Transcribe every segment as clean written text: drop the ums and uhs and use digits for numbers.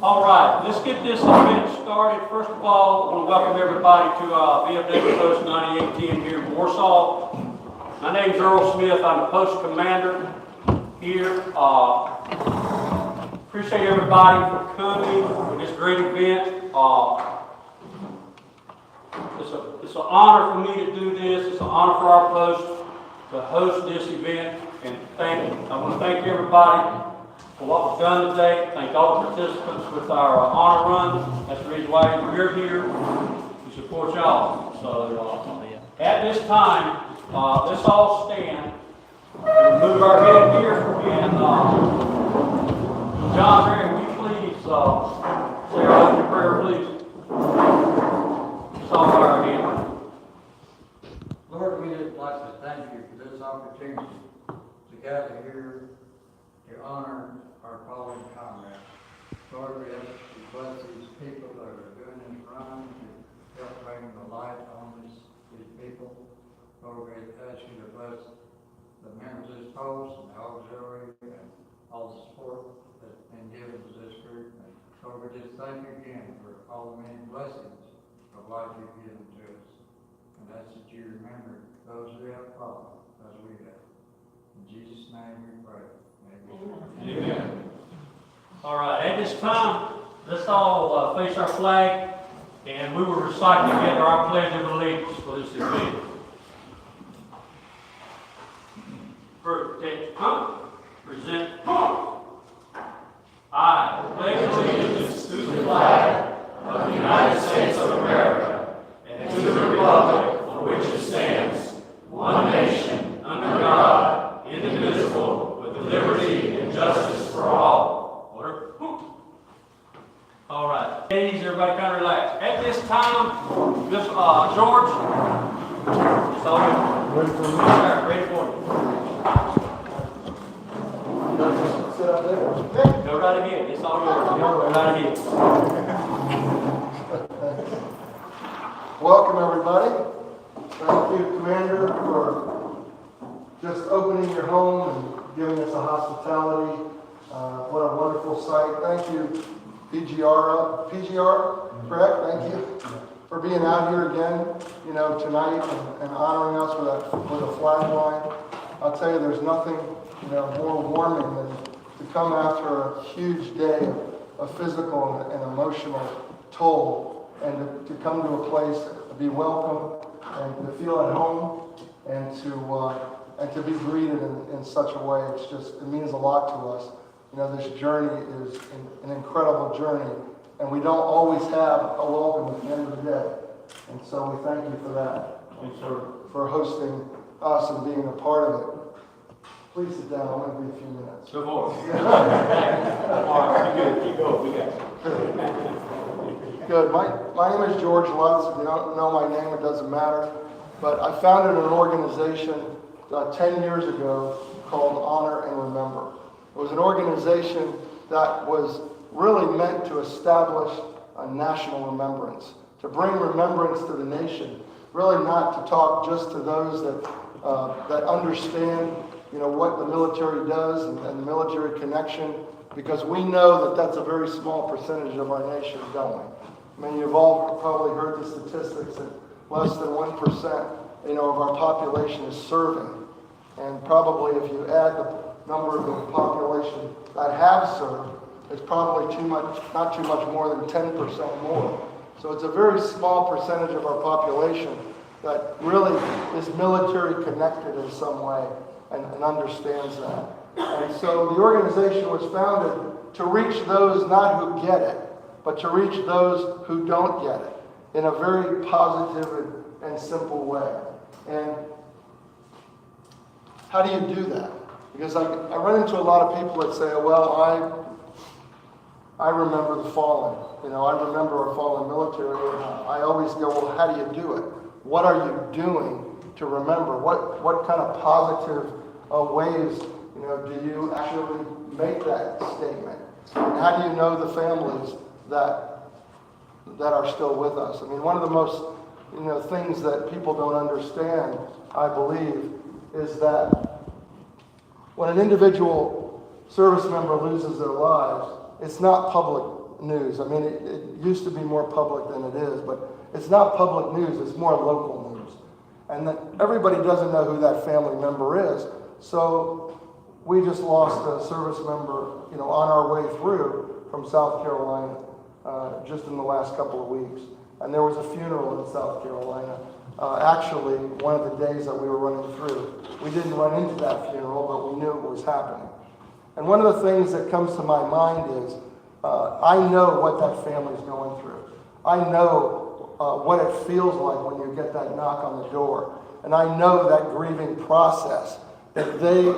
All right, let's get this event started. First of all, I want to welcome everybody to VFW Post 9810 here in Warsaw. My name is Earl Smith. I'm the post commander here. Appreciate everybody for coming to this great event. It's an honor for me to do this. It's an honor for our post to host this event. And I want to thank everybody for what was done today. Thank all the participants with our honor run. That's the reason why we're here, to support y'all. So at this time, let's all stand and move our head here. And John, Mary, will you please say our opening prayer, please? Let's all bow our head. Lord, we would like to thank you for this opportunity to gather here to honor our fallen comrades. Lord, we ask you to bless these people that are doing this run to help bring the light on these people. Lord, we ask you to bless the members of this post and the auxiliary and all the support that's been given to this group. And Lord, we just thank you again for all the many blessings of life you've given to us. And that's that you remember those who have fallen as we have. In Jesus' name we pray. Amen. All right, at this time, let's all face our flag, and we will recite together our pledge of allegiance for this event. Present. I pledge allegiance to the flag of the United States of America and to the republic for which it stands, one nation, under God, indivisible, with liberty and justice for all. Order. All right. Ladies, everybody kind of relax. At this time, Miss George, it's all good. Ready for me? Ready for you. Sit up there. Go right ahead. It's all yours. Go right ahead. Welcome, everybody. Thank you, Commander, for just opening your home and giving us a hospitality. What a wonderful sight. Thank you, PGR, correct? Thank you for being out here again, tonight and honoring us with a flag line. I'll tell you, there's nothing, more warming than to come after a huge day of physical and emotional toll and to come to a place to be welcome and to feel at home and to be greeted in such a way. It means a lot to us. This journey is an incredible journey, and we don't always have a welcome at the end of the day. And so we thank you for that and for hosting us and being a part of it. Please sit down. I'm going to be a few minutes. Good morning. All right, good. Keep going. We got you. Good. My name is George Lutz. If you don't know my name, it doesn't matter. But I founded an organization 10 years ago called Honor and Remember. It was an organization that was really meant to establish a national remembrance, to bring remembrance to the nation, really not to talk just to those that understand what the military does and the military connection, because we know that that's a very small percentage of our nation, don't we? I mean, you've all probably heard the statistics that less than 1%, of our population is serving. And probably if you add the number of the population that have served, it's probably not too much more than 10% more. So it's a very small percentage of our population that really is military connected in some way and understands that. And so the organization was founded to reach those not who get it, but to reach those who don't get it in a very positive and simple way. And how do you do that? Because I run into a lot of people that say, well, I remember the fallen. You know, I remember our fallen military. And I always go, well, how do you do it? What are you doing to remember? What kind of positive ways, you know, do you actually make that statement? And how do you know the families that are still with us? I mean, one of the most, you know, things that people don't understand, I believe, is that when an individual service member loses their lives, it's not public news. I mean, it used to be more public than it is, but it's not public news, it's more local news. And that everybody doesn't know who that family member is. So we just lost a service member, you know, on our way through from South Carolina just in the last couple of weeks. And there was a funeral in South Carolina. Actually, one of the days that we were running through. We didn't run into that funeral, but we knew it was happening. And one of the things that comes to my mind is, I know what that family's going through. I know what it feels like when you get that knock on the door. And I know that grieving process that they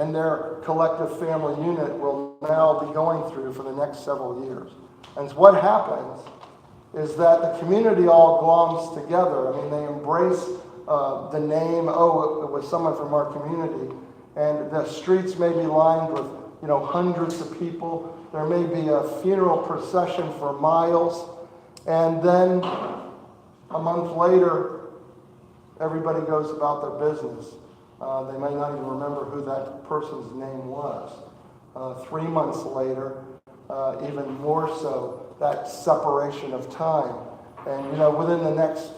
and their collective family unit will now be going through for the next several years. And what happens is that the community all gloms together. I mean, they embrace the name, it was someone from our community. And the streets may be lined with, you know, hundreds of people. There may be a funeral procession for miles. And then a month later, everybody goes about their business. They may not even remember who that person's name was. 3 months later, even more so, that separation of time. And, you know, within the next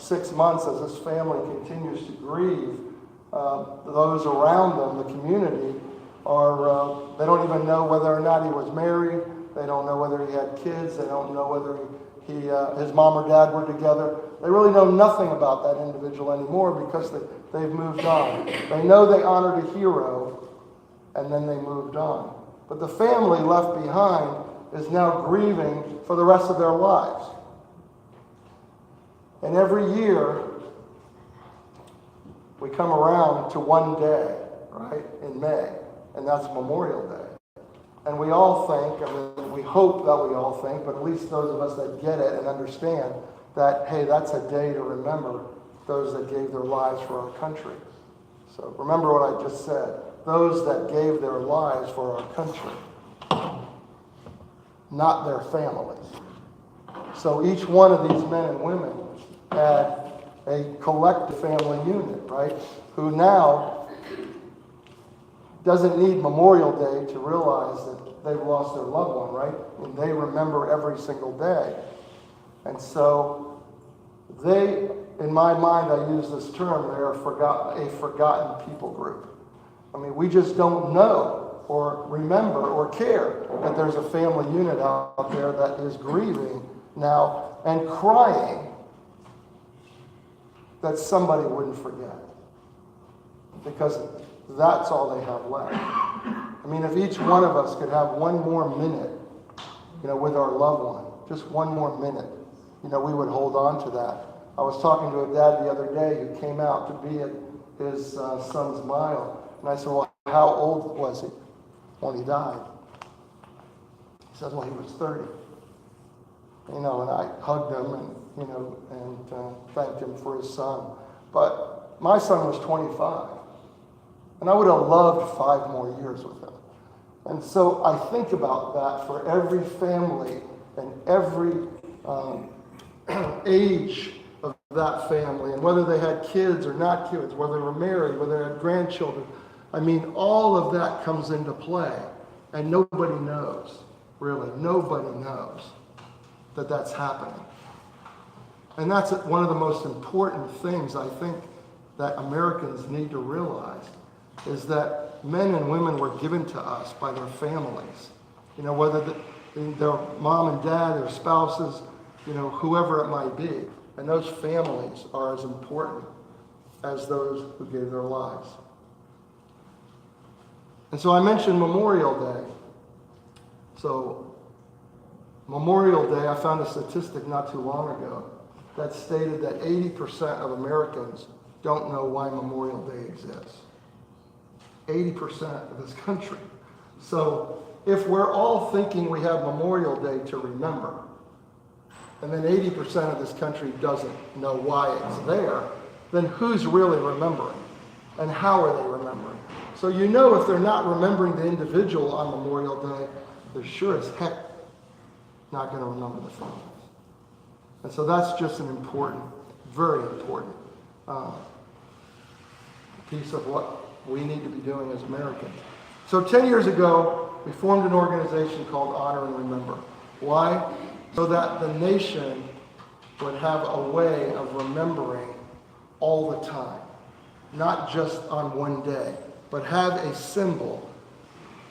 6 months, as this family continues to grieve, those around them, the community, they don't even know whether or not he was married. They don't know whether he had kids. They don't know whether his mom or dad were together. They really know nothing about that individual anymore because they've moved on. They know they honored a hero, and then they moved on. But the family left behind is now grieving for the rest of their lives. And every year, we come around to one day, right, in May, and that's Memorial Day. And we all think, I mean, we hope that we all think, but at least those of us that get it and understand that, hey, that's a day to remember those that gave their lives for our country. So remember what I just said. Those that gave their lives for our country, not their families. So each one of these men and women had a collective family unit, right? Who now doesn't need Memorial Day to realize that they've lost their loved one, right? And they remember every single day. And so they, in my mind, I use this term, they're a forgotten people group. I mean, we just don't know or remember or care that there's a family unit out there that is grieving now and crying that somebody wouldn't forget. Because that's all they have left. I mean, if each one of us could have one more minute, you know, with our loved one, just one more minute, you know, we would hold on to that. I was talking to a dad the other day who came out to be at his son's mile. And I said, well, how old was he when he died? He said, well, he was 30. You know, and I hugged him and, you know, and thanked him for his son. But my son was 25. And I would have loved 5 more years with him. And so I think about that for every family and every age of that family, and whether they had kids or not kids, whether they were married, whether they had grandchildren. I mean, all of that comes into play, and nobody knows, really, nobody knows that that's happening. And that's one of the most important things I think that Americans need to realize, is that men and women were given to us by their families. You know, whether their mom and dad, their spouses, you know, whoever it might be. And those families are as important as those who gave their lives. And so I mentioned Memorial Day. So Memorial Day, I found a statistic not too long ago that stated that 80% of Americans don't know why Memorial Day exists. 80% of this country. So if we're all thinking we have Memorial Day to remember, and then 80% of this country doesn't know why it's there, then who's really remembering? And how are they remembering? So you know if they're not remembering the individual on Memorial Day, they're sure as heck not going to remember the families. And so that's just an important, very important piece of what we need to be doing as Americans. So 10 years ago, we formed an organization called Honor and Remember. Why? So that the nation would have a way of remembering all the time, not just on one day, but have a symbol,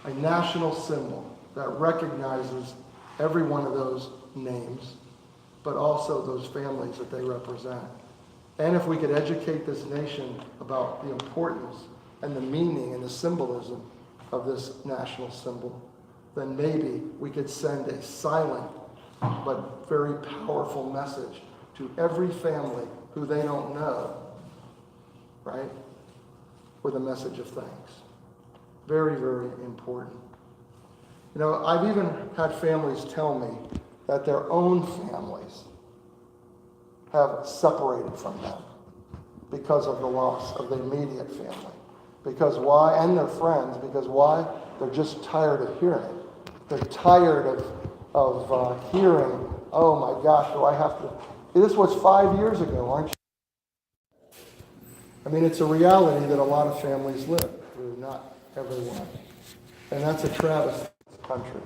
a national symbol that recognizes every one of those names, but also those families that they represent. And if we could educate this nation about the importance and the meaning and the symbolism of this national symbol, then maybe we could send a silent but very powerful message to every family who they don't know, right? With a message of thanks. Very, very important. You know, I've even had families tell me that their own families have separated from them because of the loss of the immediate family. Because why? And their friends. Because why? They're just tired of hearing it. They're tired of hearing, oh my gosh, do I have to... This was 5 years ago, aren't you? I mean, it's a reality that a lot of families live through, not everyone. And that's a travesty in this country.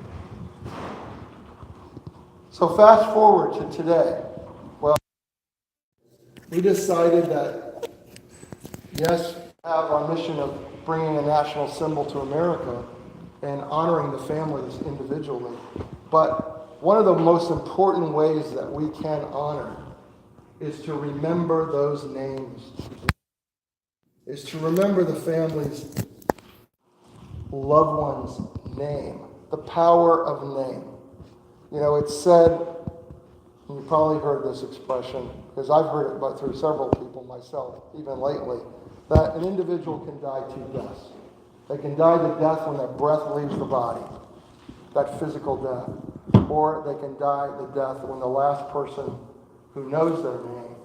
So fast forward to today. Well, we decided that, yes, we have our mission of bringing a national symbol to America and honoring the families individually. But one of the most important ways that we can honor is to remember those names. Is to remember the family's loved one's name. The power of name. You know, it's said, and you probably heard this expression, because I've heard it but through several people myself, even lately, that an individual can die two deaths. They can die the death when their breath leaves the body, that physical death. Or they can die the death when the last person who knows their name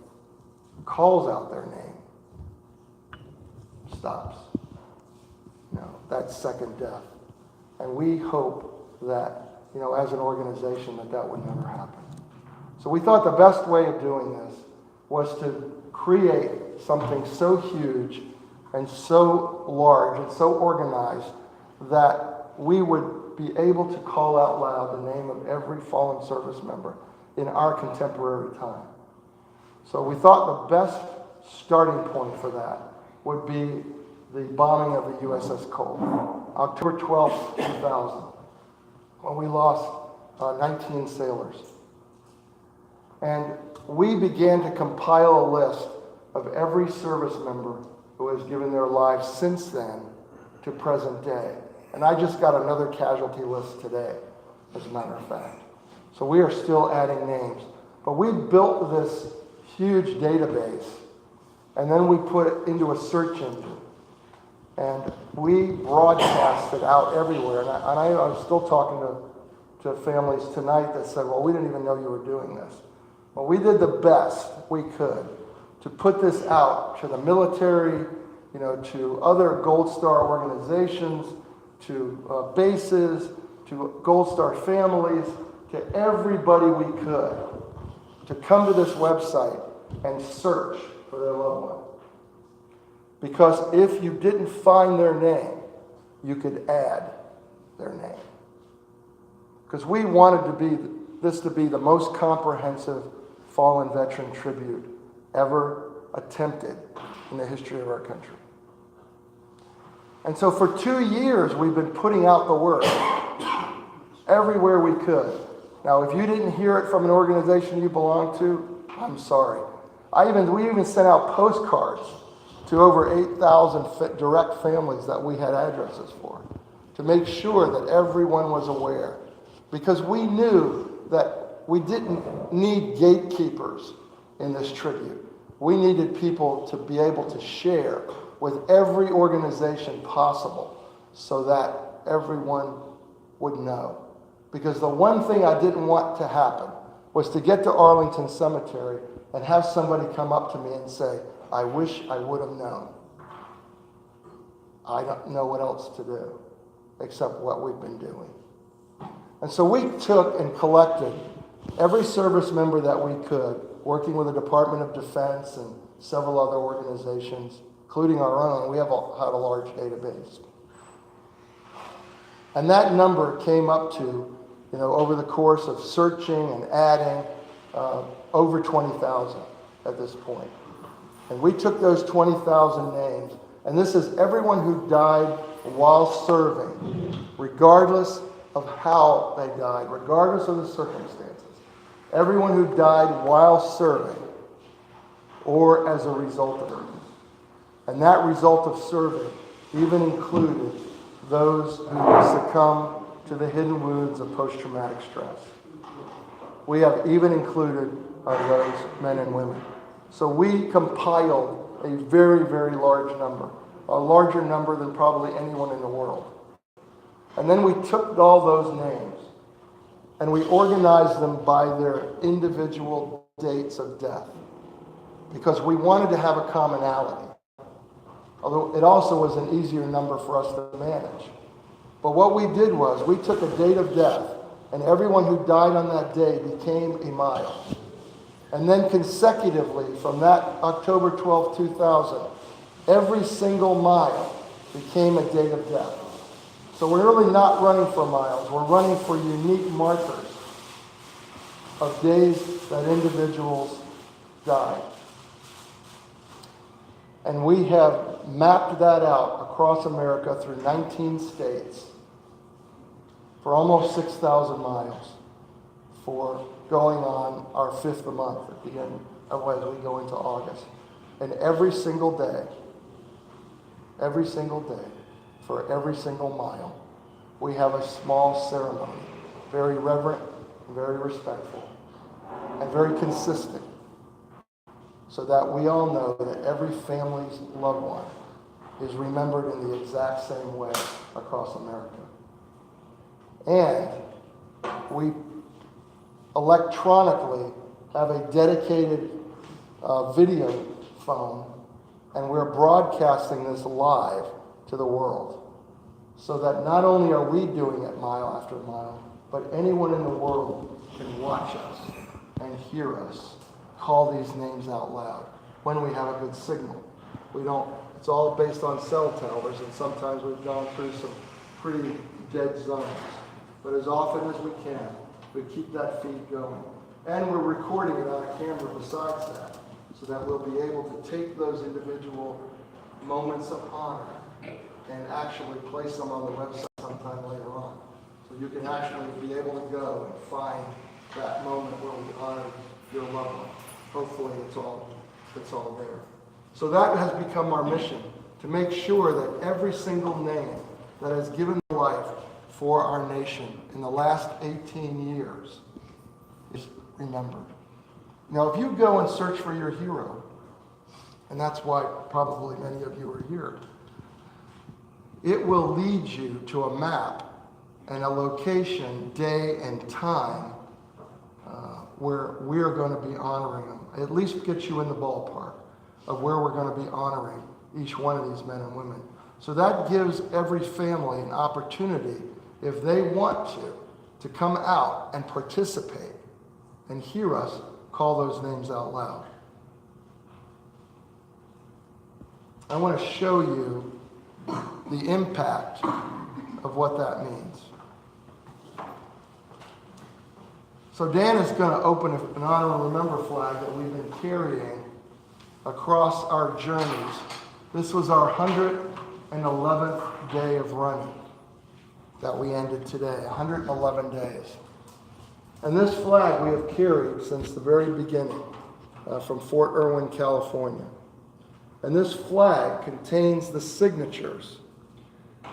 calls out their name, stops. You know, that second death. And we hope that, you know, as an organization, that would never happen. So we thought the best way of doing this was to create something so huge and so large and so organized that we would be able to call out loud the name of every fallen service member in our contemporary time. So we thought the best starting point for that would be the bombing of the USS Cole, October 12, 2000, when we lost 19 sailors. And we began to compile a list of every service member who has given their lives since then to present day. And I just got another casualty list today, as a matter of fact. So we are still adding names. But we built this huge database, and then we put it into a search engine. And we broadcast it out everywhere. And I was still talking to families tonight that said, well, we didn't even know you were doing this. Well, we did the best we could to put this out to the military, you know, to other Gold Star organizations, to bases, to Gold Star families, to everybody we could, to come to this website and search for their loved one. Because if you didn't find their name, you could add their name. Because we wanted this to be the most comprehensive fallen veteran tribute ever attempted in the history of our country. And so for 2 years, we've been putting out the word everywhere we could. Now, if you didn't hear it from an organization you belong to, I'm sorry. We even sent out postcards to over 8,000 direct families that we had addresses for, to make sure that everyone was aware. Because we knew that we didn't need gatekeepers in this tribute. we needed people to be able to share with every organization possible so that everyone would know. Because the one thing I didn't want to happen was to get to Arlington Cemetery and have somebody come up to me and say, I wish I would have known. I don't know what else to do except what we've been doing. And so we took and collected every service member that we could, working with the Department of Defense and several other organizations, including our own. We had a large database. And that number came up to, over the course of searching and adding, over 20,000 at this point. And we took those 20,000 names, and this is everyone who died while serving, regardless of how they died, regardless of the circumstances. Everyone who died while serving or as a result of it. And that result of serving even included those who succumb to the hidden wounds of post-traumatic stress. We have even included those men and women. So we compiled a very, very large number, a larger number than probably anyone in the world. And then we took all those names and we organized them by their individual dates of death because we wanted to have a commonality. Although it also was an easier number for us to manage. But what we did was we took a date of death and everyone who died on that day became a mile. And then consecutively from that October 12, 2000, every single mile became a date of death. So we're really not running for miles. We're running for unique markers of days that individuals died. And we have mapped that out across America through 19 states for almost 6,000 miles for going on our 5th month at the end of as we go into August. And every single day, for every single mile, we have a small ceremony, very reverent, very respectful, and very consistent, so that we all know that every family's loved one is remembered in the exact same way across America. And we electronically have a dedicated video phone, and we're broadcasting this live to the world, so that not only are we doing it mile after mile, but anyone in the world can watch us and hear us call these names out loud when we have a good signal. It's all based on cell towers, and sometimes we've gone through some pretty dead zones. But as often as we can, we keep that feed going. And we're recording it on a camera besides that, so that we'll be able to take those individual moments of honor and actually place them on the website sometime later on. So you can actually be able to go and find that moment where we honored your loved one. Hopefully it's all there. So that has become our mission, to make sure that every single name that has given life for our nation in the last 18 years is remembered. Now, if you go and search for your hero, and that's why probably many of you are here, it will lead you to a map and a location, day and time, where we're going to be honoring them. At least get you in the ballpark of where we're going to be honoring each one of these men and women. So that gives every family an opportunity, if they want to come out and participate and hear us call those names out loud. I want to show you the impact of what that means. So Dan is going to open an Honor and Remember flag that we've been carrying across our journeys. This was our 111th day of running that we ended today, 111 days. And this flag we have carried since the very beginning from Fort Irwin, California. And this flag contains the signatures,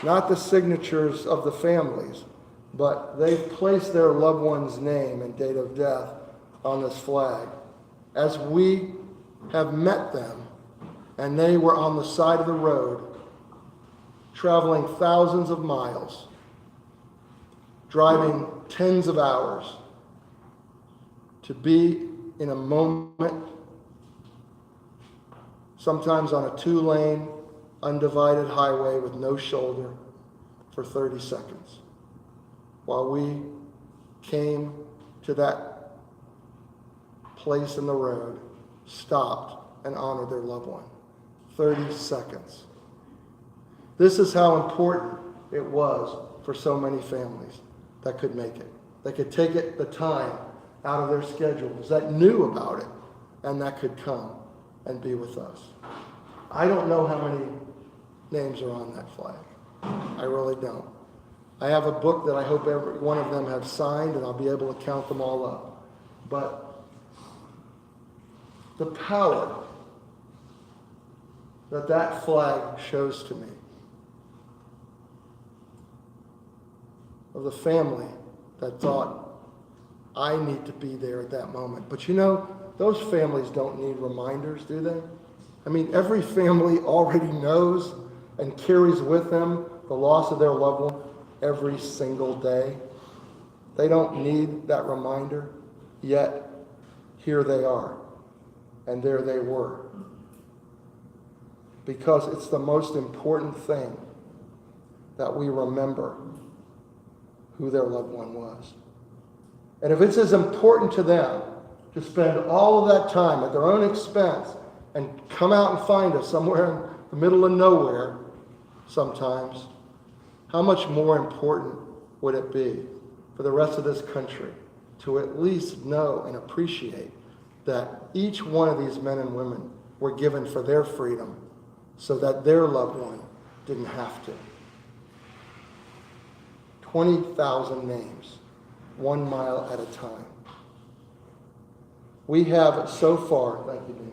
not the signatures of the families, but they've placed their loved one's name and date of death on this flag as we have met them, and they were on the side of the road, traveling thousands of miles, driving tens of hours to be in a moment, sometimes on a 2-lane, undivided highway with no shoulder for 30 seconds, while we came to that place in the road, stopped, and honored their loved one. 30 seconds. This is how important it was for so many families that could make it. They could take it the time out of their schedules, that knew about it, and that could come and be with us. I don't know how many names are on that flag. I really don't. I have a book that I hope every one of them have signed, and I'll be able to count them all up. But the power that that flag shows to me of the family that thought, I need to be there at that moment. But you know, those families don't need reminders, do they? I mean, every family already knows and carries with them the loss of their loved one every single day. They don't need that reminder, yet here they are, and there they were. Because it's the most important thing that we remember who their loved one was. And if it's as important to them to spend all of that time at their own expense and come out and find us somewhere in the middle of nowhere sometimes, how much more important would it be for the rest of this country to at least know and appreciate that each one of these men and women were given for their freedom so that their loved one didn't have to. 20,000 names, 1 mile at a time. We have so far, thank you, Dan.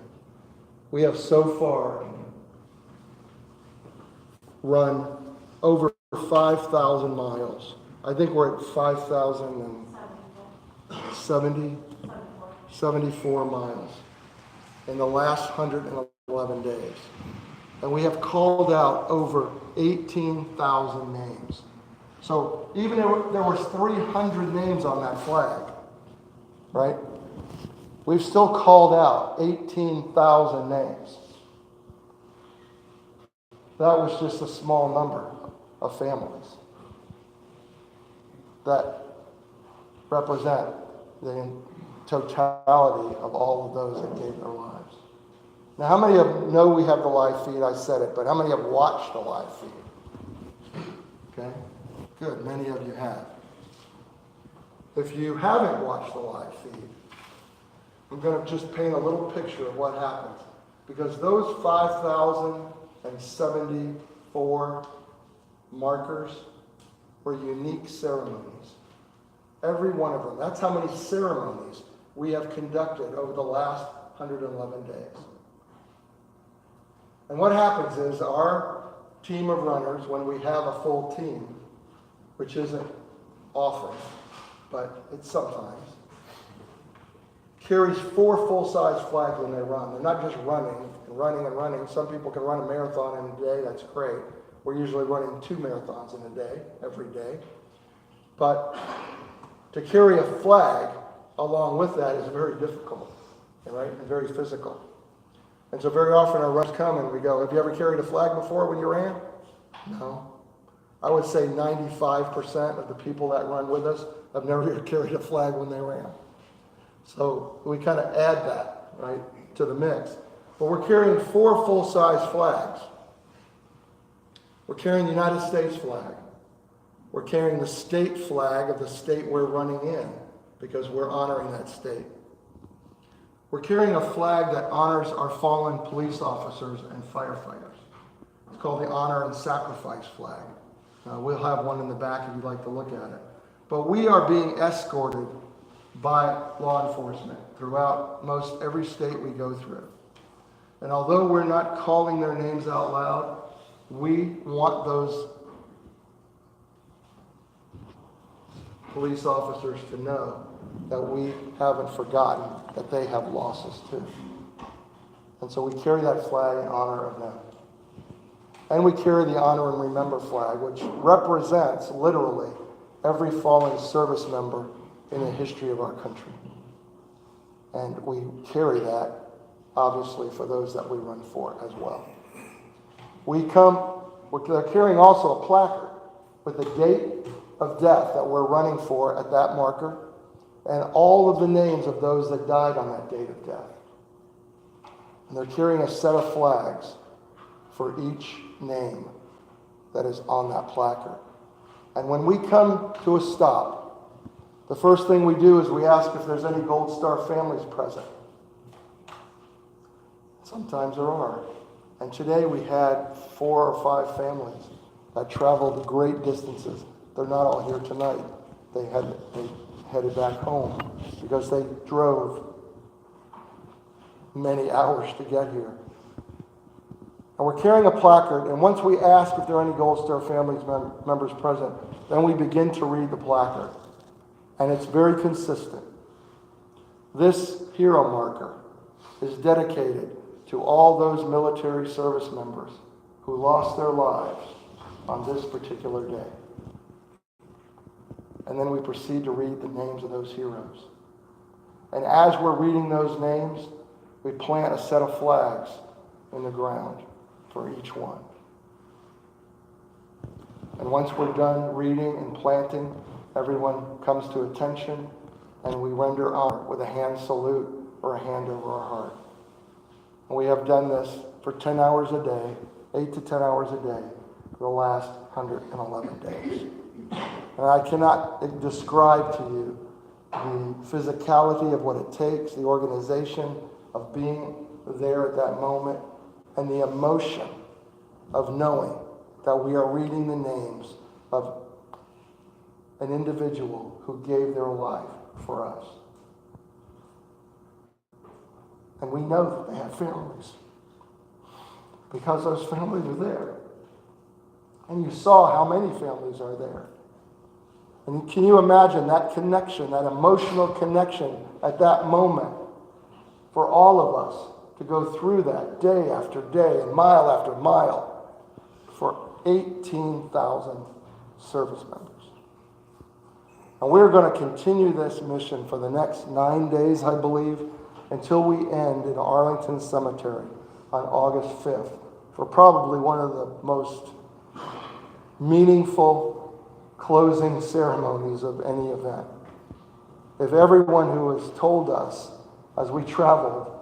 We have so far run over 5,000 miles. I think we're at 5,074 miles in the last 111 days. And we have called out over 18,000 names. So even if there was 300 names on that flag, right? We've still called out 18,000 names. That was just a small number of families that represent the totality of all of those that gave their lives. Now, how many of you know we have the live feed? I said it, but how many have watched the live feed? Okay, good. Many of you have. If you haven't watched the live feed, I'm going to just paint a little picture of what happened. Because those 5,074 markers were unique ceremonies. Every one of them. That's how many ceremonies we have conducted over the last 111 days. And what happens is our team of runners, when we have a full team, which isn't often, but it's sometimes, carries 4 full-size flags when they run. They're not just running and running and running. Some people can run a marathon in a day. That's great. We're usually running 2 marathons in a day, every day. But to carry a flag along with that is very difficult, right? And very physical. And so very often our runners come and we go, have you ever carried a flag before when you ran? No. I would say 95% of the people that run with us have never carried a flag when they ran. So we kind of add that, right, to the mix. But we're carrying 4 full-size flags. We're carrying the United States flag. We're carrying the state flag of the state we're running in because we're honoring that state. We're carrying a flag that honors our fallen police officers and firefighters. It's called the Honor and Sacrifice flag. We'll have one in the back if you'd like to look at it. But we are being escorted by law enforcement throughout most every state we go through. And although we're not calling their names out loud, we want those police officers to know that we haven't forgotten that they have losses too. And so we carry that flag in honor of them. And we carry the Honor and Remember flag, which represents literally every fallen service member in the history of our country. And we carry that, obviously, for those that we run for as well. They're carrying also a placard with the date of death that we're running for at that marker, and all of the names of those that died on that date of death. And they're carrying a set of flags for each name that is on that placard. And when we come to a stop, the first thing we do is we ask if there's any Gold Star families present. Sometimes there are. And today we had 4 or 5 families that traveled great distances. They're not all here tonight. They headed back home because they drove many hours to get here. And we're carrying a placard, and once we ask if there are any Gold Star families members present, then we begin to read the placard. And it's very consistent. This hero marker is dedicated to all those military service members who lost their lives on this particular day. And then we proceed to read the names of those heroes. And as we're reading those names, we plant a set of flags in the ground for each one. And once we're done reading and planting, everyone comes to attention and we render honor with a hand salute or a hand over our heart. And we have done this for 10 hours a day, 8 to 10 hours a day, for the last 111 days. And I cannot describe to you the physicality of what it takes, the organization of being there at that moment, and the emotion of knowing that we are reading the names of an individual who gave their life for us. And we know that they have families because those families are there. And you saw how many families are there. And can you imagine that connection, that emotional connection at that moment for all of us to go through that day after day and mile after mile for 18,000 service members. And we're going to continue this mission for the next 9 days, I believe, until we end in Arlington Cemetery on August 5th for probably one of the most meaningful closing ceremonies of any event. If everyone who has told us as we traveled,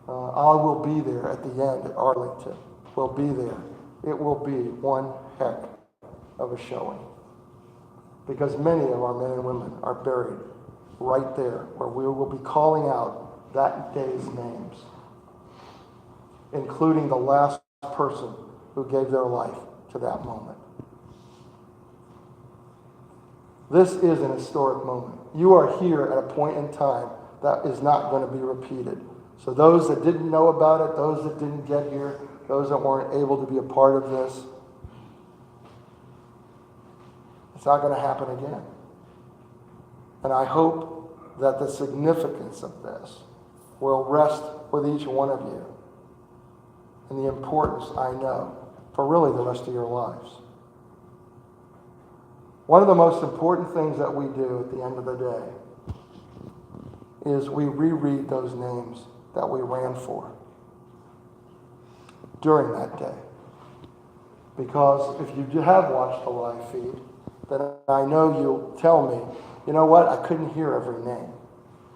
I will be there at the end at Arlington, will be there, it will be one heck of a showing. Because many of our men and women are buried right there where we will be calling out that day's names, including the last person who gave their life to that moment. This is an historic moment. You are here at a point in time that is not going to be repeated. So those that didn't know about it, those that didn't get here, those that weren't able to be a part of this, it's not going to happen again. And I hope that the significance of this will rest with each one of you and the importance, I know, for really the rest of your lives. One of the most important things that we do at the end of the day is we reread those names that we ran for during that day. Because if you have watched the live feed, then I know you'll tell me, you know what, I couldn't hear every name.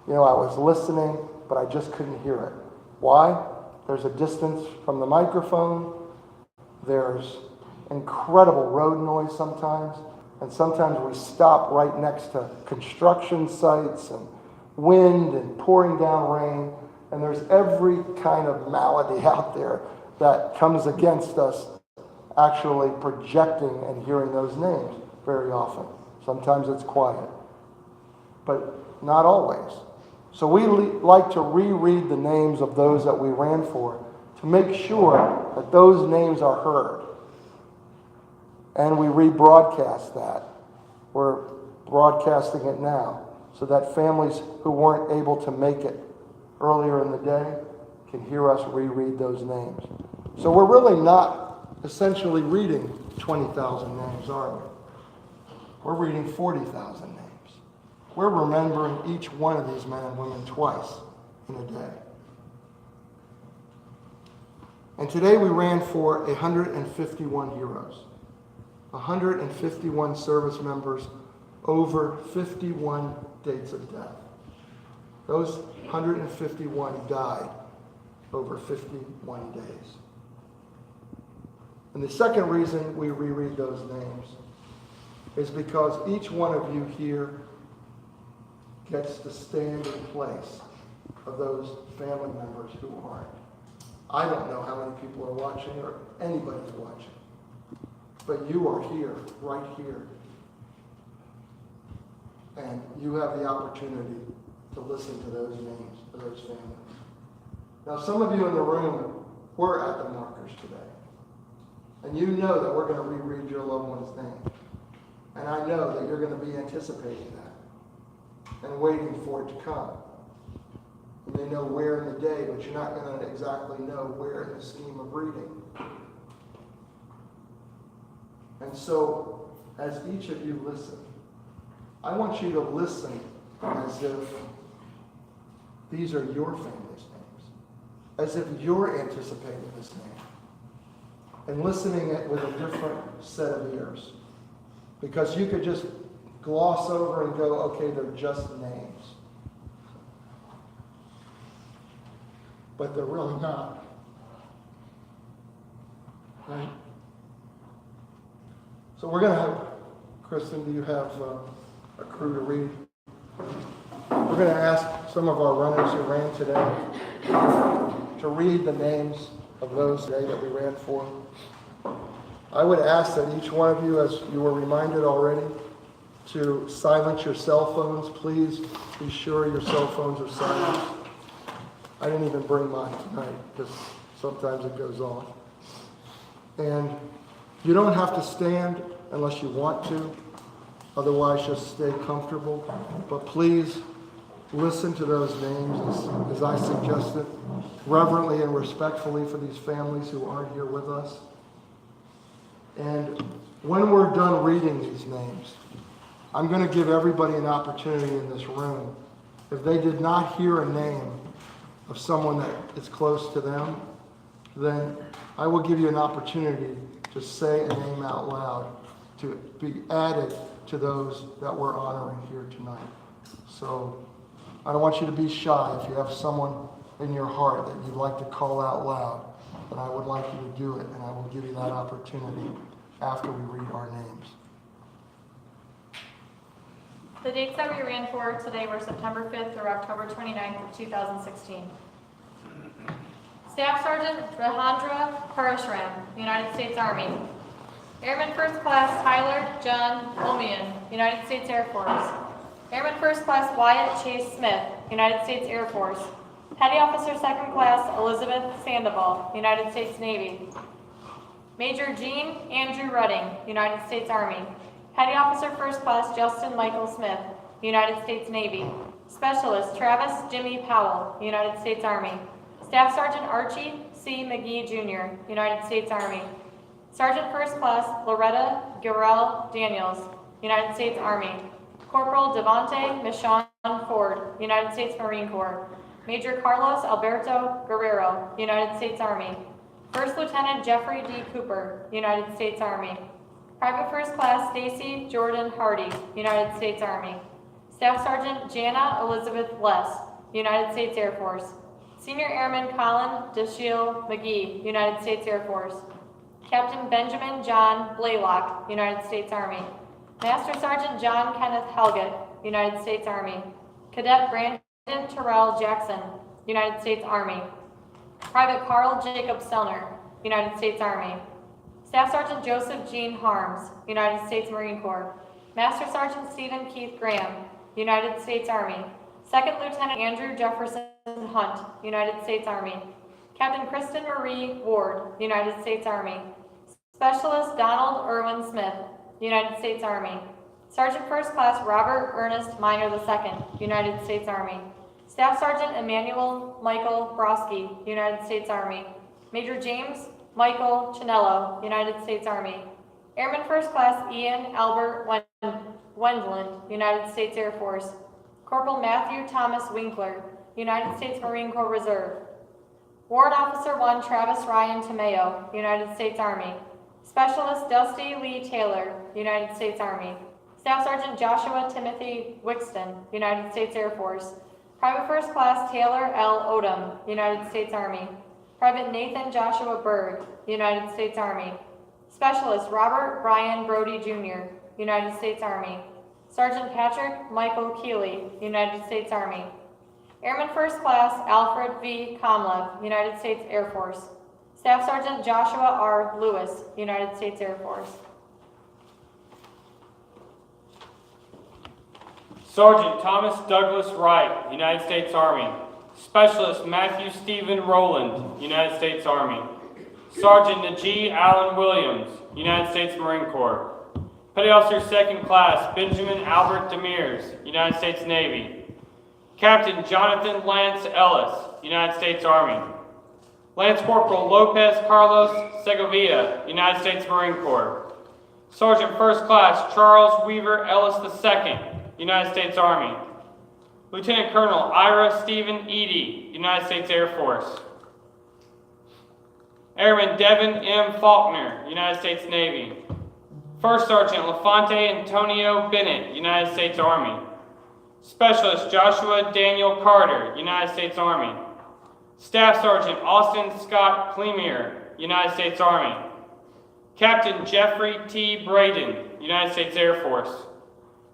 You know, I was listening, but I just couldn't hear it. Why? There's a distance from the microphone. There's incredible road noise sometimes. And sometimes we stop right next to construction sites and wind and pouring down rain. And there's every kind of malady out there that comes against us actually projecting and hearing those names very often. Sometimes it's quiet, but not always. So we like to reread the names of those that we ran for to make sure that those names are heard. And we rebroadcast that. We're broadcasting it now so that families who weren't able to make it earlier in the day can hear us reread those names. So we're really not essentially reading 20,000 names, are we? We're reading 40,000 names. We're remembering each one of these men and women twice in a day. And today we ran for 151 heroes, 151 service members, over 51 dates of death. Those 151 died over 51 days. And the second reason we reread those names is because each one of you here gets to stand in place of those family members who aren't. I don't know how many people are watching or anybody's watching, but you are here, right here. And you have the opportunity to listen to those names, to those families. Now, some of you in the room were at the markers today. And you know that we're going to reread your loved one's name. And I know that you're going to be anticipating that and waiting for it to come. You may know where in the day, but you're not going to exactly know where in the scheme of reading. And so, as each of you listen, I want you to listen as if these are your family's names, as if you're anticipating this name, and listening it with a different set of ears. Because you could just gloss over and go, okay, they're just names. But they're really not. Right? So we're going to have, Kristen, do you have a crew to read? We're going to ask some of our runners who ran today to read the names of those today that we ran for. I would ask that each one of you, as you were reminded already, to silence your cell phones. Please be sure your cell phones are silenced. I didn't even bring mine tonight because sometimes it goes off. And you don't have to stand unless you want to. Otherwise, just stay comfortable. But please listen to those names as I suggested, reverently and respectfully for these families who aren't here with us. And when we're done reading these names, I'm going to give everybody an opportunity in this room. If they did not hear a name of someone that is close to them, then I will give you an opportunity to say a name out loud to be added to those that we're honoring here tonight. So I don't want you to be shy. If you have someone in your heart that you'd like to call out loud, then I would like you to do it, and I will give you that opportunity after we read our names. The dates that we ran for today were September 5th through October 29th of 2016. Staff Sergeant Rahandra Parashram, United States Army. Airman First Class Tyler John Omian, United States Air Force. Airman First Class Wyatt Chase Smith, United States Air Force. Petty Officer Second Class Elizabeth Sandoval, United States Navy. Major Gene Andrew Rudding, United States Army. Petty Officer First Class Justin Michael Smith, United States Navy. Specialist Travis Jimmy Powell, United States Army. Staff Sergeant Archie C. McGee Jr., United States Army. Sergeant First Class Loretta Gurrell Daniels, United States Army. Corporal Devontae Michon Ford, United States Marine Corps. Major Carlos Alberto Guerrero, United States Army. First Lieutenant Jeffrey D. Cooper, United States Army. Private First Class Stacy Jordan Hardy, United States Army. Staff Sergeant Jana Elizabeth Less, United States Air Force. Senior Airman Colin DeShiel McGee, United States Air Force. Captain Benjamin John Blaylock, United States Army. Master Sergeant John Kenneth Helgett, United States Army. Cadet Brandon Terrell Jackson, United States Army. Private Carl Jacob Selner, United States Army. Staff Sergeant Joseph Gene Harms, United States Marine Corps. Master Sergeant Stephen Keith Graham, United States Army. Second Lieutenant Andrew Jefferson Hunt, United States Army. Captain Kristen Marie Ward, United States Army. Specialist Donald Irwin Smith, United States Army. Sergeant First Class Robert Ernest Minor II, United States Army. Staff Sergeant Emmanuel Michael Broski, United States Army. Major James Michael Chinello, United States Army. Airman First Class Ian Albert Wendland, United States Air Force. Corporal Matthew Thomas Winkler, United States Marine Corps Reserve. Warrant Officer 1 Travis Ryan Tomeo, United States Army. Specialist Dusty Lee Taylor, United States Army. Staff Sergeant Joshua Timothy Wixton, United States Air Force. Private First Class Taylor L. Odom, United States Army. Private Nathan Joshua Berg, United States Army. Specialist Robert Brian Brody Jr., United States Army. Sergeant Patrick Michael Keeley, United States Army. Airman First Class Alfred V. Comlev, United States Air Force. Staff Sergeant Joshua R. Lewis, United States Air Force. Sergeant Thomas Douglas Wright, United States Army. Specialist Matthew Stephen Rowland, United States Army. Sergeant Najee Allen Williams, United States Marine Corps. Petty Officer Second Class Benjamin Albert Demirs, United States Navy. Captain Jonathan Lance Ellis, United States Army. Lance Corporal Lopez Carlos Segovia, United States Marine Corps. Sergeant First Class Charles Weaver Ellis II, United States Army. Lieutenant Colonel Ira Stephen Eady, United States Air Force. Airman Devin M. Faulkner, United States Navy. First Sergeant Lafante Antonio Bennett, United States Army. Specialist Joshua Daniel Carter, United States Army. Staff Sergeant Austin Scott Clemier, United States Army. Captain Jeffrey T. Braden, United States Air Force.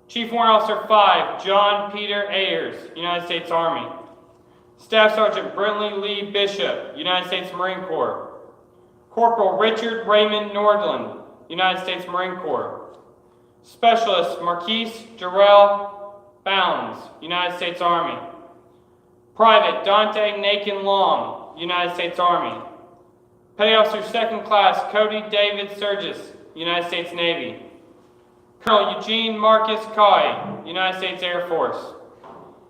Chief Warrant Officer 5, John Peter Ayers, United States Army. Staff Sergeant Brentley Lee Bishop, United States Marine Corps. Corporal Richard Raymond Nordland, United States Marine Corps. Specialist Marquise Jarrell Bounds, United States Army. Private Dante Nakin Long, United States Army. Petty Officer Second Class Cody David Surgis, United States Navy. Colonel Eugene Marcus Coy, United States Air Force.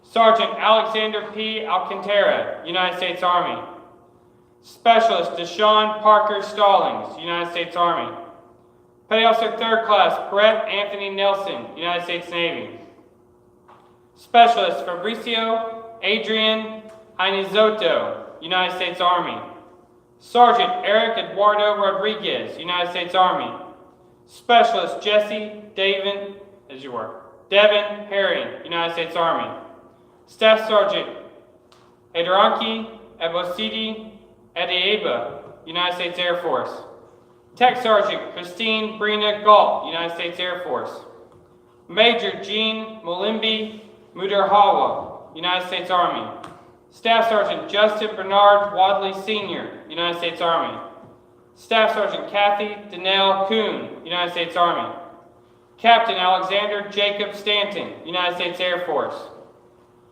Sergeant Alexander P. Alcantara, United States Army. Specialist Deshaun Parker Stallings, United States Army. Petty Officer Third Class Brett Anthony Nelson, United States Navy. Specialist Fabricio Adrian Ainizotto, United States Army. Sergeant Eric Eduardo Rodriguez, United States Army. Specialist Jesse Devin Herring, United States Army. Staff Sergeant Edaranki Ebosidi Adieba, United States Air Force. Tech Sergeant Christine Brina Galt, United States Air Force. Major Jean Molimbi Mudarhawa, United States Army. Staff Sergeant Justin Bernard Wadley Sr., United States Army. Staff Sergeant Kathy Danelle Kuhn, United States Army. Captain Alexander Jacob Stanton, United States Air Force.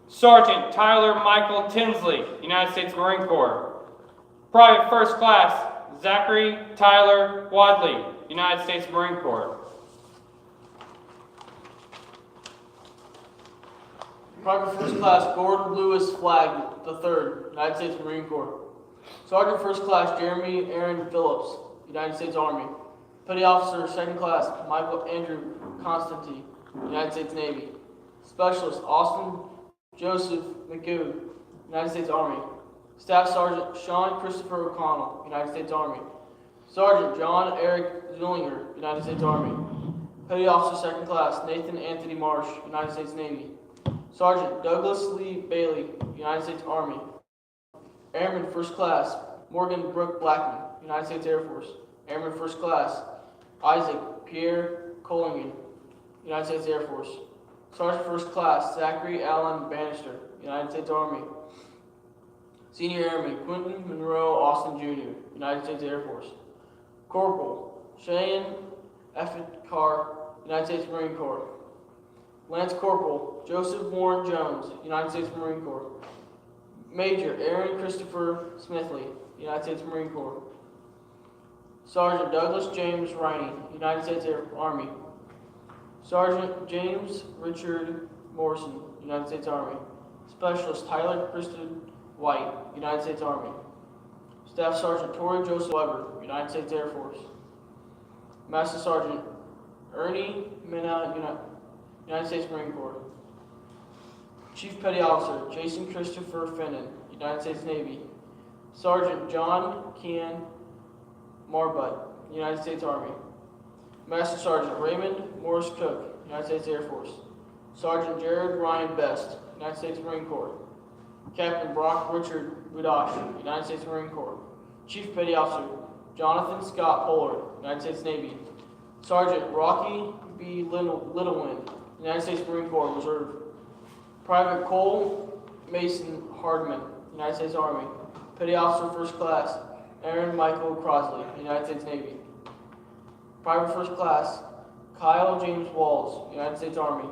Sergeant Tyler Michael Tinsley, United States Marine Corps. Private First Class Zachary Tyler Wadley, United States Marine Corps. Private First Class Gordon Lewis Flagg III, United States Marine Corps. Sergeant First Class Jeremy Aaron Phillips, United States Army. Petty Officer Second Class Michael Andrew Constantine, United States Navy. Specialist Austin Joseph McGoog, United States Army. Staff Sergeant Sean Christopher O'Connell, United States Army. Sergeant John Eric Zillinger, United States Army. Petty Officer Second Class Nathan Anthony Marsh, United States Navy. Sergeant Douglas Lee Bailey, United States Army. Airman First Class Morgan Brooke Blackman, United States Air Force. Airman First Class Isaac Pierre Collingen, United States Air Force. Sergeant First Class Zachary Allen Bannister, United States Army. Senior Airman Quentin Monroe Austin Jr., United States Air Force. Corporal Cheyenne Effett Carr, United States Marine Corps. Lance Corporal Joseph Warren Jones, United States Marine Corps. Major Aaron Christopher Smithley, United States Marine Corps. Sergeant Douglas James Riney, United States Army. Sergeant James Richard Morrison, United States Army. Specialist Tyler Kristen White, United States Army. Staff Sergeant Torrey Joseph Weber, United States Air Force. Master Sergeant Ernie Minna, United States Marine Corps. Chief Petty Officer Jason Christopher Finnan, United States Navy. Sergeant John Kian Marbutt, United States Army. Master Sergeant Raymond Morris Cook, United States Air Force. Sergeant Jared Ryan Best, United States Marine Corps. Captain Brock Richard Budash, United States Marine Corps. Chief Petty Officer Jonathan Scott Pollard, United States Navy. Sergeant Rocky B. Littlewind, United States Marine Corps Reserve. Private Cole Mason Hardman, United States Army. Petty Officer First Class Aaron Michael Crosley, United States Navy. Private First Class Kyle James Walls, United States Army.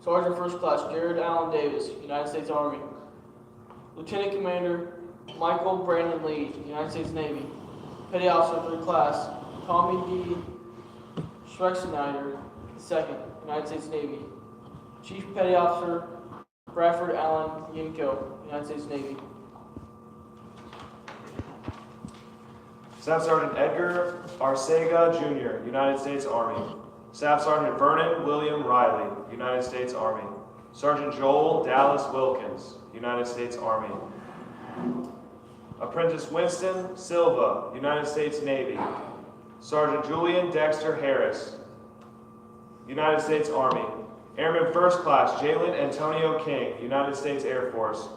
Sergeant First Class Jared Allen Davis, United States Army. Lieutenant Commander Michael Brandon Lee, United States Navy. Petty Officer Third Class Tommy D. Schwexeneider, II, United States Navy. Chief Petty Officer Bradford Allen Yinko, United States Navy. Staff Sergeant Edgar Arcega Jr., United States Army. Staff Sergeant Vernon William Riley, United States Army. Sergeant Joel Dallas Wilkins, United States Army. Apprentice Winston Silva, United States Navy. Sergeant Julian Dexter Harris, United States Army. Airman First Class Jalen Antonio King, United States Air Force.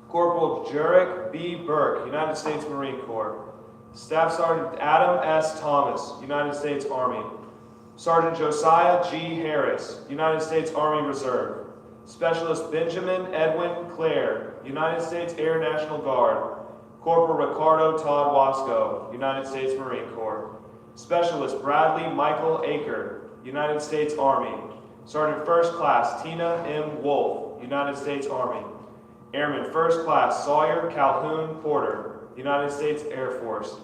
Corporal Jurek B. Burke, United States Marine Corps. Staff Sergeant Adam S. Thomas, United States Army. Sergeant Josiah G. Harris, United States Army Reserve. Specialist Benjamin Edwin Clare, United States Air National Guard. Corporal Ricardo Todd Wasco, United States Marine Corps. Specialist Bradley Michael Aker, United States Army. Sergeant First Class Tina M. Wolf, United States Army. Airman First Class Sawyer Calhoun Porter, United States Air Force.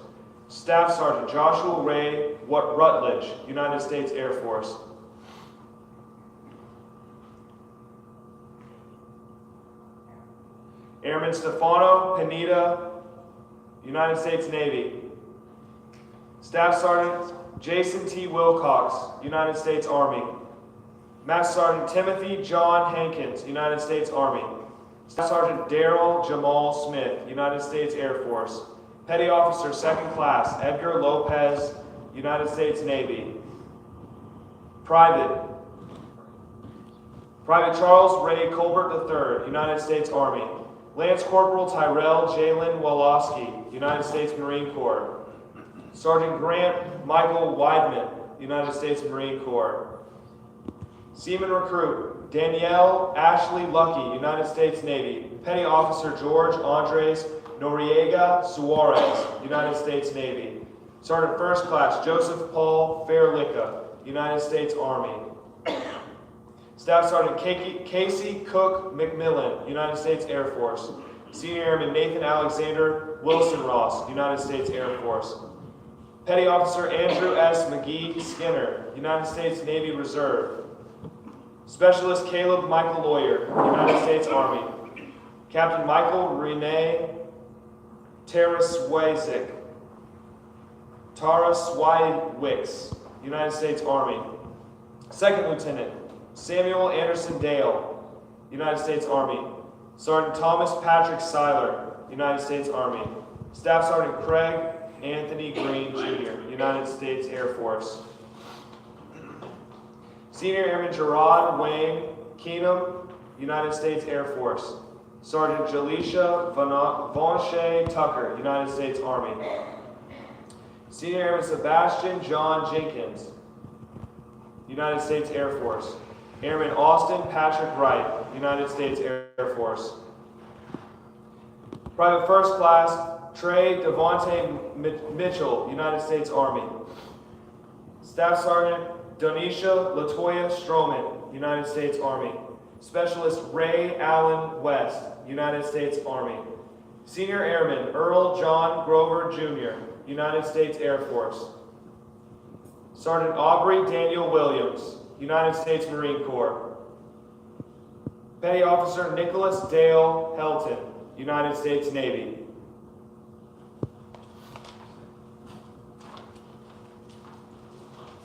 Staff Sergeant Joshua Ray Rutledge, United States Air Force. Airman Stefano Pineda, United States Navy. Staff Sergeant Jason T. Wilcox, United States Army. Master Sergeant Timothy John Hankins, United States Army. Staff Sergeant Daryl Jamal Smith, United States Air Force. Petty Officer Second Class Edgar Lopez, United States Navy. Private Charles Ray Colbert III, United States Army. Lance Corporal Tyrell Jalen Woloski, United States Marine Corps. Sergeant Grant Michael Weidman, United States Marine Corps. Seaman Recruit Danielle Ashley Lucky, United States Navy. Petty Officer George Andres Noriega Suarez, United States Navy. Sergeant First Class Joseph Paul Fairlicka, United States Army. Staff Sergeant Casey Cook McMillan, United States Air Force. Senior Airman Nathan Alexander Wilson Ross, United States Air Force. Petty Officer Andrew S. McGee Skinner, United States Navy Reserve. Specialist Caleb Michael Lawyer, United States Army. Captain Michael Rene Taraswicz, United States Army. Second Lieutenant Samuel Anderson Dale, United States Army. Sergeant Thomas Patrick Seiler, United States Army. Staff Sergeant Craig Anthony Green Jr., United States Air Force. Senior Airman Gerard Wayne Keenum, United States Air Force. Sergeant Jaleisha Vaunchay Tucker, United States Army. Senior Airman Sebastian John Jenkins, United States Air Force. Airman Austin Patrick Wright, United States Air Force. Private First Class Trey Devontae Mitchell, United States Army. Staff Sergeant Donisha Latoya Stroman, United States Army. Specialist Ray Allen West, United States Army. Senior Airman Earl John Grover Jr., United States Air Force. Sergeant Aubrey Daniel Williams, United States Marine Corps. Petty Officer Nicholas Dale Helton, United States Navy.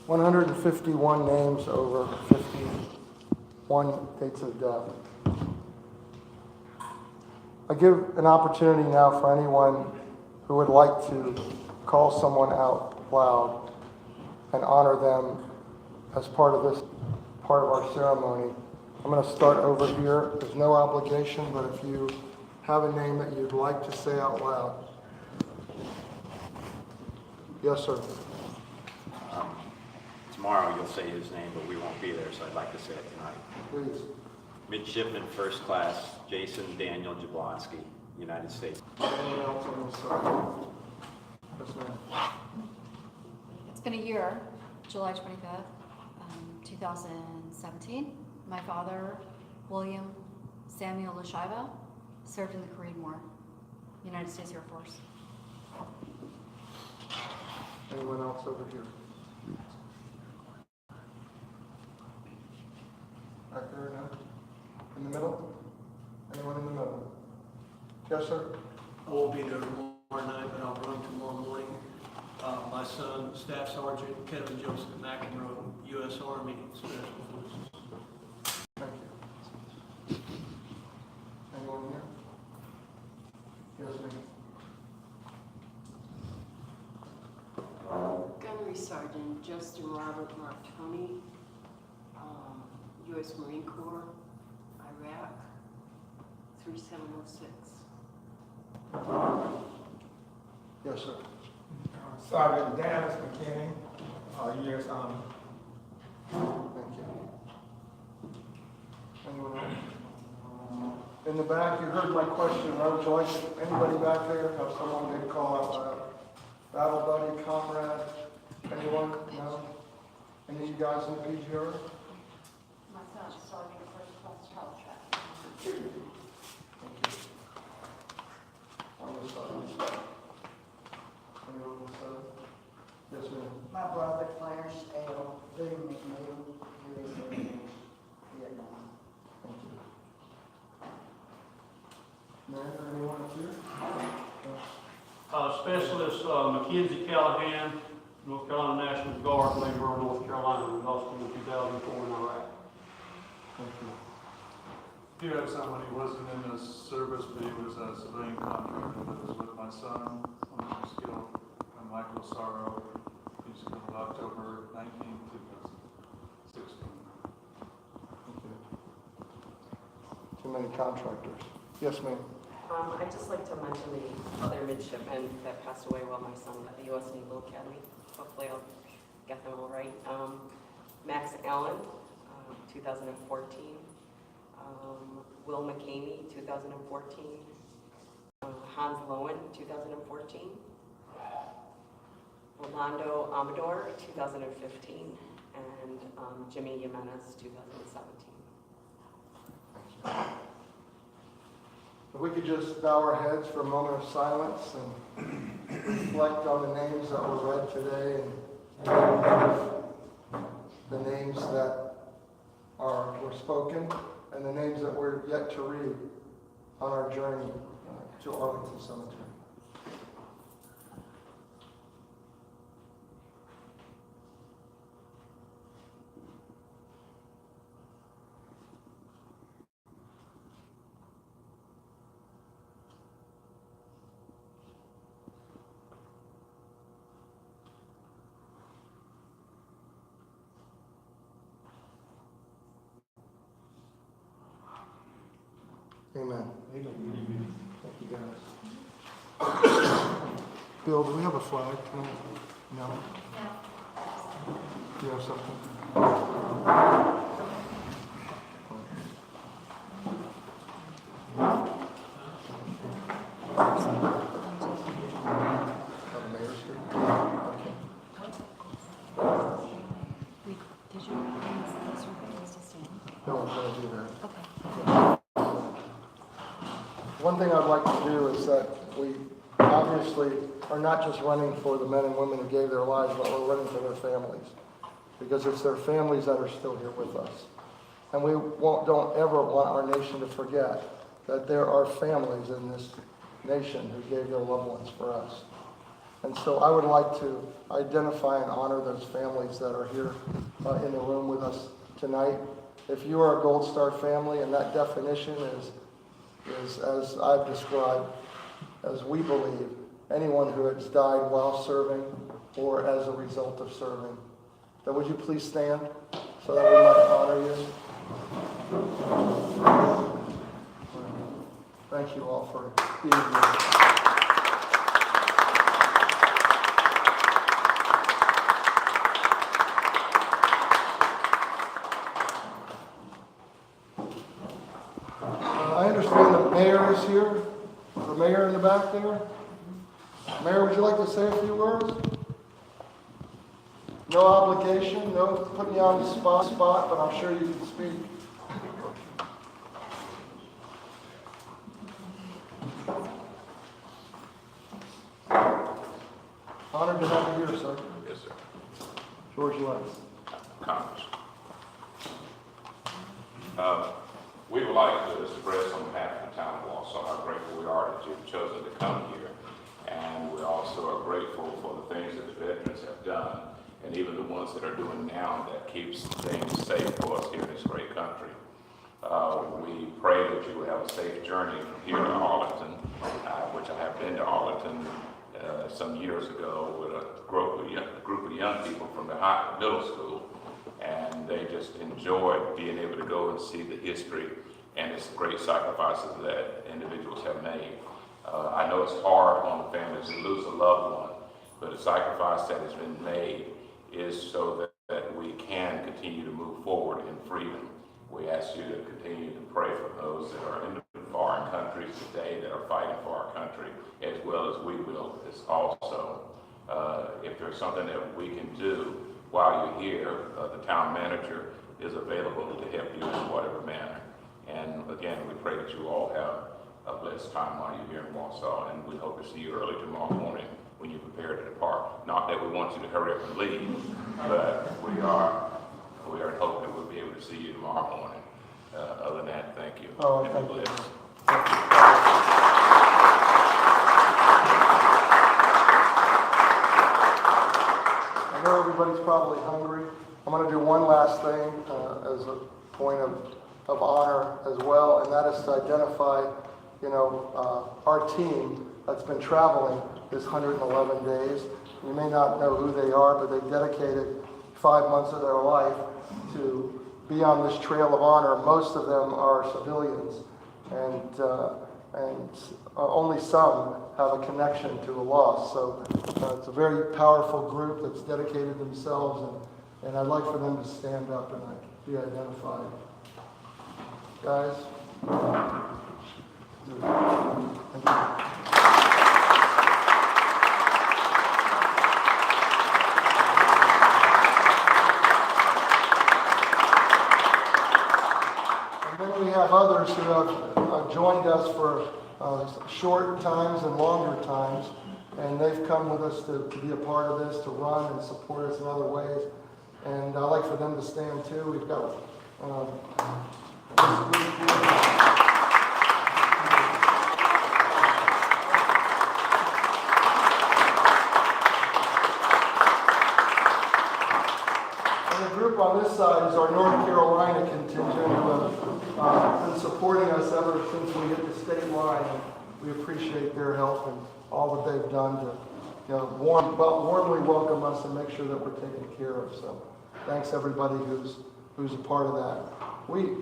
$151 names over 51 dates of death. I give an opportunity now for anyone who would like to call someone out loud and honor them as part of our ceremony. I'm going to start over here. There's no obligation, but if you have a name that you'd like to say out loud. Yes, sir. Tomorrow you'll say his name, but we won't be there, so I'd like to say it tonight. Please. Midshipman First Class Jason Daniel Jablonski, United States. Anyone else on this side? Yes, ma'am. It's been a year, July 25th, 2017. My father, William Samuel LaShiva, served in the Korean War, United States Air Force. Anyone else over here? Back there, no? In the middle? Anyone in the middle? Yes, sir? I won't be there tomorrow night, but I'll run tomorrow morning. My son, Staff Sergeant Kevin Joseph McEnroe, U.S. Army Special Forces. Thank you. Anyone here? Yes, ma'am. Gunnery Sergeant Justin Robert Martoni, U.S. Marine Corps, Iraq, 3706. Yes, sir. Sergeant Dennis McKinney, U.S. Army. Thank you. Anyone else? In the back, you heard my question, right, Joyce? Anybody back there have someone they call out loud? Battle buddy, comrade? Anyone? No? Any of you guys in the PGR? My son, Sergeant First Class Charles Track. Thank you. On this side. Anyone on this side? Yes, ma'am. My brother Clarence Dale, William McNeil, U.S. Army, Vietnam. Thank you. Ma'am, anyone up here? Specialist Mackenzie Callahan, North Carolina National Guard, member of North Carolina, we lost him in 2004 in Iraq. Thank you. Do you have someone who wasn't in the service, but he was a civilian contractor that was with my son on the skill, and Michael Sorrow, who's killed October 19, 2016. Thank you. Too many contractors. Yes, ma'am. I'd just like to mention the other midshipmen that passed away while my son was at the U.S. Naval Academy. Hopefully I'll get them all right. Max Allen, 2014. Will McCamey, 2014. Hans Lowen, 2014. Rolando Amador, 2015. And Jimmy Jimenez, 2017. If we could just bow our heads for a moment of silence and reflect on the names that were read today and the names that were spoken and the names that we're yet to read on our journey to Arlington Cemetery. Amen. Thank you, guys. Bill, do we have a flag? No? Do you have something? Did you recognize to stand? No, I'm going to do that. Okay. One thing I'd like to do is that we obviously are not just running for the men and women who gave their lives, but we're running for their families. Because it's their families that are still here with us. And we don't ever want our nation to forget that there are families in this nation who gave their loved ones for us. And so I would like to identify and honor those families that are here in the room with us tonight. If you are a Gold Star family, and that definition is as I've described, as we believe, anyone who has died while serving or as a result of serving, then would you please stand so that we might honor you? Thank you all for being here. I understand the mayor is here. The mayor in the back there. Mayor, would you like to say a few words? No obligation, no putting you on the spot, but I'm sure you can speak. Honored to have you here, sir. Yes, sir. George Lutz. Congress. We would like to express on behalf of the town of Wausau how grateful we are that you've chosen to come here. And we also are grateful for the things that the veterans have done, and even the ones that are doing now that keeps things safe for us here in this great country. We pray that you will have a safe journey from here to Arlington, which I have been to Arlington some years ago with a group of young people from the middle school, and they just enjoyed being able to go and see the history and its great sacrifices that individuals have made. I know it's hard on the families to lose a loved one, but the sacrifice that has been made is so that we can continue to move forward in freedom. We ask you to continue to pray for those that are in the foreign countries today that are fighting for our country, as well as we will this also. If there's something that we can do while you're here, the town manager is available to help you in whatever manner. And again, we pray that you all have a blessed time while you're here in Wausau, and we hope to see you early tomorrow morning when you prepare to depart. Not that we want you to hurry up and leave, but we are hoping that we'll be able to see you tomorrow morning. Other than that, thank you. Oh, and thank be you. blessed. I know everybody's probably hungry. I'm going to do one last thing as a point of honor as well, and that is to identify, our team that's been traveling this 111 days. You may not know who they are, but they dedicated 5 months of their life to be on this trail of honor. Most of them are civilians, and only some have a connection to a loss. So it's a very powerful group that's dedicated themselves, and I'd like for them to stand up and be identified. Guys. Thank you. We have others who have joined us for short times and longer times, and they've come with us to be a part of this, to run and support us in other ways. And I'd like for them to stand too. We've got and the group on this side is our North Carolina contingent who have been supporting us ever since we hit the state line. And we appreciate their help and all that they've done to warmly welcome us and make sure that we're taken care of. So thanks everybody who's a part of that.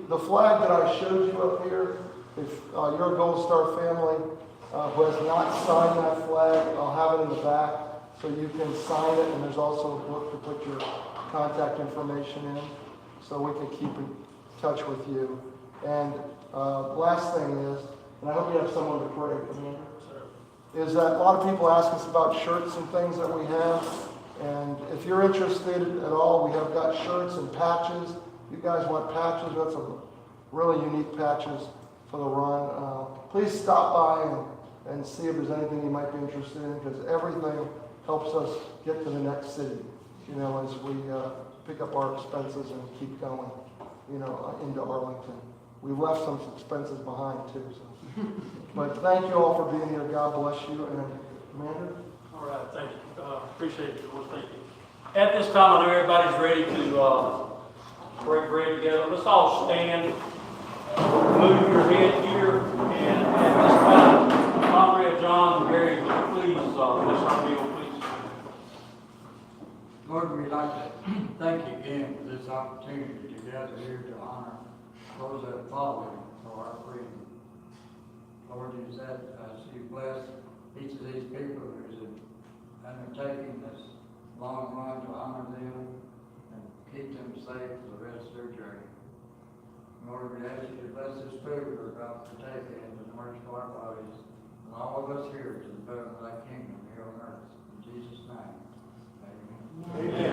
The flag that I showed you up here, if you're a Gold Star family who has not signed that flag, I'll have it in the back so you can sign it, and there's also a book to put your contact information in so we can keep in touch with you. And last thing is, and I hope you have someone to pray, Commander, is that a lot of people ask us about shirts and things that we have. And if you're interested at all, we have got shirts and patches. You guys want patches? That's some really unique patches for the run. Please stop by and see if there's anything you might be interested in, because everything helps us get to the next city, as we pick up our expenses and keep going. into Arlington. We left some expenses behind too, so. But thank you all for being here. God bless you. And Commander? All right, thank you. Appreciate it, George. Thank you. At this time, I know everybody's ready to break bread together. Let's all stand, move your head here, and at this time, Andrea, John, and Gary, please, bless our meal, please. Lord, we'd like to thank you again for this opportunity to gather here to honor those that have fallen for our freedom. Lord, you said, you bless each of these people who's undertaking this long run to honor them and keep them safe for the rest of their journey. Lord, we ask you to bless this food we're about to take in to nourish our bodies and all of us here to the betterment of thy kingdom here on earth. In Jesus' name, amen. Amen.